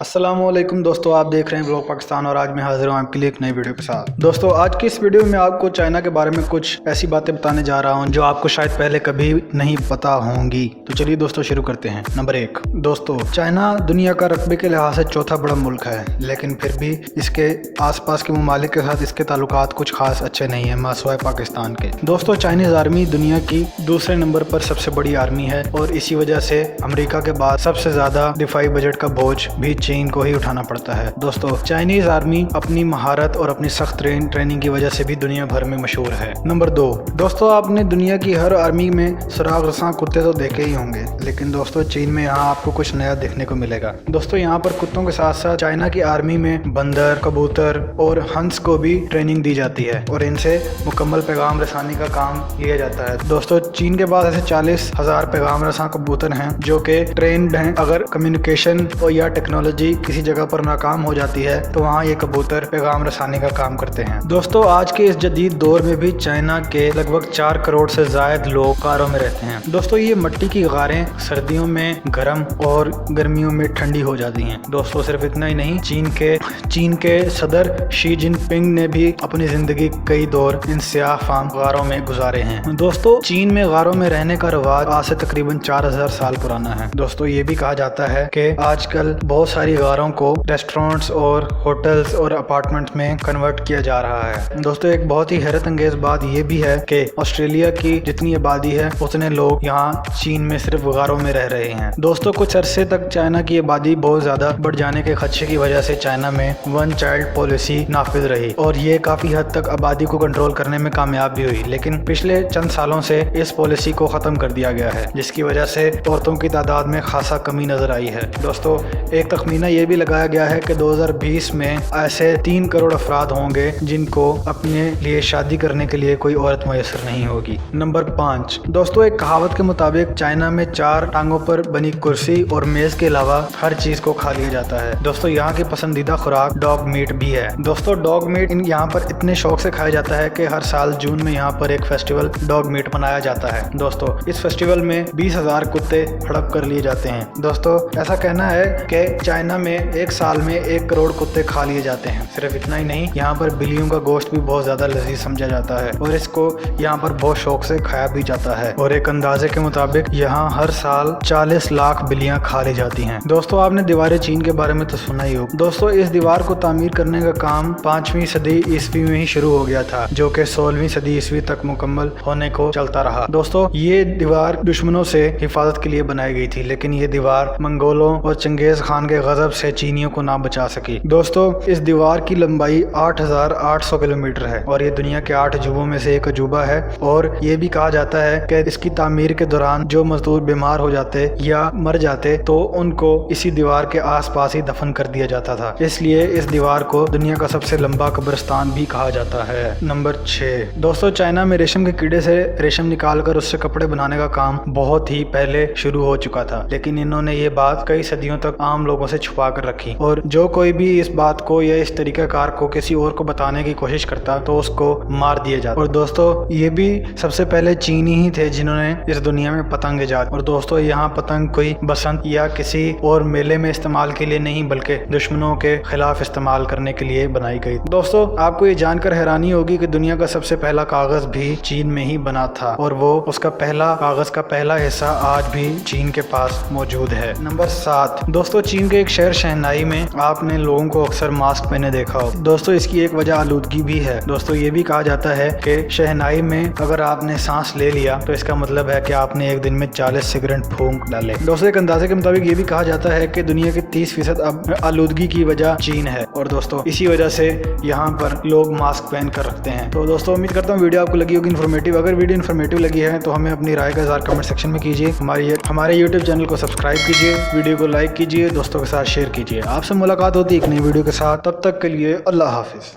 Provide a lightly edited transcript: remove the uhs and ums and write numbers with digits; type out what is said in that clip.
अस्सलाम वालेकुम दोस्तों, आप देख रहे हैं ब्लॉग पाकिस्तान और आज मैं हाजिर हूँ आपके लिए एक नई वीडियो के साथ। दोस्तों आज की इस वीडियो में आपको चाइना के बारे में कुछ ऐसी बातें बताने जा रहा हूँ जो आपको शायद पहले कभी नहीं पता होंगी। तो चलिए दोस्तों शुरू करते हैं। नंबर 1 दोस्तों, चाइना दुनिया का रकबे के लिहाज से चौथा बड़ा मुल्क है, लेकिन फिर भी इसके आसपास के ममालिक के साथ इसके ताल्लुकात कुछ खास अच्छे नहीं है मासवाए पाकिस्तान के। दोस्तों चाइनीज आर्मी दुनिया की दूसरे नंबर पर सबसे बड़ी आर्मी है और इसी वजह से अमेरिका के बाद सबसे ज्यादा दिफाई बजट का बोझ भी चीन को ही उठाना पड़ता है। दोस्तों चाइनीज आर्मी अपनी महारत और अपनी सख्त ट्रेनिंग की वजह से भी दुनिया भर में मशहूर है। नंबर 2 दोस्तों, आपने दुनिया की हर आर्मी में सुराग रसां कुत्ते तो देखे ही होंगे, लेकिन दोस्तों चीन में यहाँ आपको कुछ नया देखने को मिलेगा। दोस्तों यहाँ पर कुत्तों के साथ साथ चाइना की आर्मी में बंदर, कबूतर और हंस को भी ट्रेनिंग दी जाती है और इनसे मुकम्मल पैगाम रसानी का काम किया जाता है। दोस्तों चीन के पास ऐसे 40,000 पैगाम रसां कबूतर हैं जो कि ट्रेंड हैं। अगर कम्युनिकेशन और या टेक्नोलॉजी किसी जगह पर नाकाम हो जाती है तो वहाँ ये कबूतर पैगाम रसानी का काम करते हैं। दोस्तों आज के इस जदीद दौर में भी चाइना के लगभग 4 करोड़ से जायद लोग गारों में रहते हैं। दोस्तों ये मिट्टी की गारें सर्दियों में गर्म और गर्मियों में ठंडी हो जाती हैं। दोस्तों सिर्फ इतना ही नहीं, चीन के सदर शी जिनपिंग ने भी अपनी जिंदगी कई दौर इन स्याह फाम गारों में गुजारे हैं। दोस्तों चीन में गारों में रहने का रिवाज आज से तकरीबन 4000 साल पुराना है। दोस्तों ये भी कहा जाता है कि आजकल बहुत सारी गारों को रेस्टोरेंट्स और होटल्स और अपार्टमेंट्स में कन्वर्ट किया जा रहा है। दोस्तों एक बहुत ही हैरत अंगेज बात यह भी है कि ऑस्ट्रेलिया की जितनी आबादी है उतने लोग यहाँ चीन में सिर्फ गारों में रह रहे हैं। दोस्तों कुछ अरसे तक चाइना की आबादी बहुत ज्यादा बढ़ जाने के खदशे की वजह से चाइना में 1 चाइल्ड पॉलिसी नाफिज रही और ये काफी हद तक आबादी को कंट्रोल करने में कामयाब भी हुई, लेकिन पिछले चंद सालों से इस पॉलिसी को खत्म कर दिया गया है, जिसकी वजह से औरतों की तादाद में खासा कमी नजर आई है। दोस्तों एक तखमीना ये भी लगाया गया है कि 2020 में ऐसे 3 करोड़ अफराद होंगे जिनको अपने लिए शादी करने के लिए कोई औरत मुयसर नहीं होगी। नंबर 5 दोस्तों, एक कहावत के मुताबिक चाइना में 4 टांगों पर बनी कुर्सी और मेज के अलावा हर चीज को खा लिया जाता है। दोस्तों यहाँ की पसंदीदा खुराक डॉग मीट भी है। दोस्तों डॉग मीट यहाँ पर इतने शौक से खाया जाता है कि हर साल जून में यहाँ पर एक फेस्टिवल डॉग मीट मनाया जाता है। दोस्तों इस फेस्टिवल में 20,000 कुत्ते हड़प कर लिए जाते हैं। दोस्तों ऐसा कहना है कि चाइना में एक साल में 1 करोड़ कुत्ते खा लिए जाते हैं। सिर्फ इतना ही नहीं, यहाँ पर बिल्लियों का गोश्त भी बहुत ज्यादा लजीज समझा जाता है और इसको यहाँ पर बहुत शौक से खाया भी जाता है और एक अंदाजे के मुताबिक यहाँ हर साल 40 लाख बिल्लियां खा ली जाती हैं। दोस्तों आपने दीवार चीन के बारे में तो सुना ही हो। दोस्तों इस दीवार को तामीर करने का काम 5वीं सदी ईस्वी में ही शुरू हो गया था, जो कि 16वीं सदी ईस्वी तक मुकम्मल होने को चलता रहा। दोस्तों ये दीवार दुश्मनों से हिफाजत के लिए बनाई गई थी, लेकिन ये दीवार मंगोलों और चंगेज खान के गजब से चीनियों को ना बचा सकी। दोस्तों इस दीवार की लंबाई 8,800 किलोमीटर है और ये दुनिया के 8 अजूबों में से एक अजूबा है और ये भी कहा जाता है कि इसकी तामीर के दौरान जो मजदूर बीमार हो जाते या मर जाते तो उनको इसी दीवार के आसपास ही दफन कर दिया जाता था, इसलिए इस दीवार को दुनिया का सबसे लंबा कब्रिस्तान भी कहा जाता है। नंबर 6 दोस्तों, चाइना में रेशम के कीड़े से रेशम निकालकर उससे कपड़े बनाने का काम बहुत ही पहले शुरू हो चुका था, लेकिन इन्होंने ये बात कई सदियों तक आम लोगों से छुपा कर रखी और जो कोई भी इस बात को या इस तरीकाकार को किसी और को बताने की कोशिश करता तो उसको मार दिया जाता। और दोस्तों ये भी सबसे पहले चीनी ही थे जिन्होंने इस दुनिया में पतंग इजाद। और दोस्तों यहाँ पतंग कोई बसंत या किसी और मेले में इस्तेमाल के लिए नहीं बल्कि दुश्मनों के खिलाफ इस्तेमाल करने के लिए बनाई गई। दोस्तों आपको ये जानकर हैरानी होगी कि दुनिया का सबसे पहला कागज भी चीन में ही बना था और वो उसका कागज का पहला हिस्सा आज भी चीन के पास मौजूद है। नंबर 7 दोस्तों, चीन के एक शहर शहनाई में आपने लोगों को अक्सर मास्क पहने देखा हो। दोस्तों इसकी एक वजह आलूदगी भी है। दोस्तों ये भी कहा जाता है कि शहनाई में अगर आपने सांस ले लिया तो इसका मतलब है कि आपने एक दिन में 40 सिगरेट फूंक डाले। दोस्तों एक अंदाजे के मुताबिक ये भी कहा जाता है कि दुनिया के 30% अब आलूदगी की वजह चीन है और दोस्तों इसी वजह से यहाँ पर लोग मास्क पहन कर रखते हैं। तो दोस्तों उम्मीद करता हूँ वीडियो आपको लगी होगी इन्फॉर्मेटिव। अगर वीडियो इन्फॉर्मेटिव लगी है तो हमें अपनी राय का इज़हार कमेंट सेक्शन में कीजिए। हमारे यूट्यूब चैनल को सब्सक्राइब कीजिए, वीडियो को लाइक कीजिए, दोस्तों के साथ शेयर कीजिए। आपसे मुलाकात होती है एक नई वीडियो के साथ, तब तक के लिए अल्लाह हाफिज।